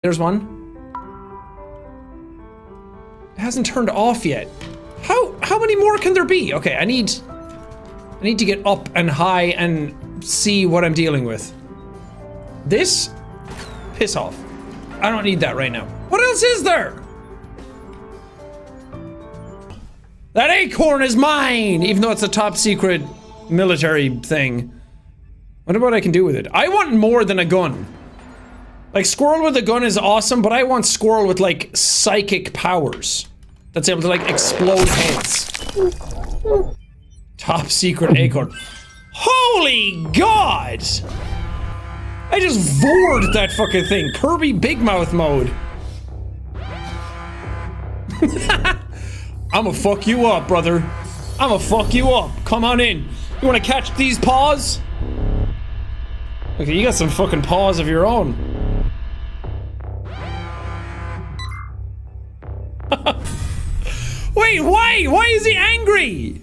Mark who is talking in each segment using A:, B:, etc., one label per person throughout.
A: There's one. It hasn't turned off yet. How many more can there be? Okay, I need to get up and high and see what I'm dealing with. This? Piss off. I don't need that right now. What else is there? That acorn is mine, even though it's a top secret military thing. Wonder what I can do with it. I want more than a gun. Like, squirrel with a gun is awesome, but I want squirrel with, like, psychic powers. That's able to, like, explode heads. Top secret acorn. Holy God! I just vored that fucking thing. Kirby Big Mouth mode. I'ma fuck you up, brother. I'ma fuck you up. Come on in. You wanna catch these paws? Okay, you got some fucking paws of your own. Wait, why? Why is he angry?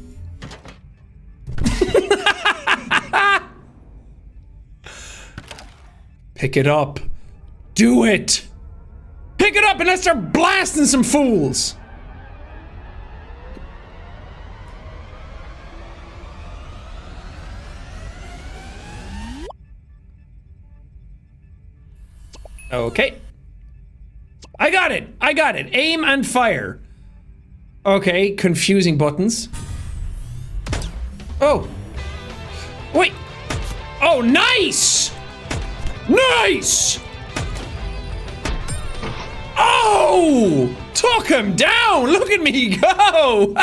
A: Pick it up. Do it. Pick it up and let's start blasting some fools. Okay. I got it. I got it. Aim and fire. Okay, confusing buttons. Oh. Wait. Oh, nice! Nice! Oh! Took him down! Look at me go!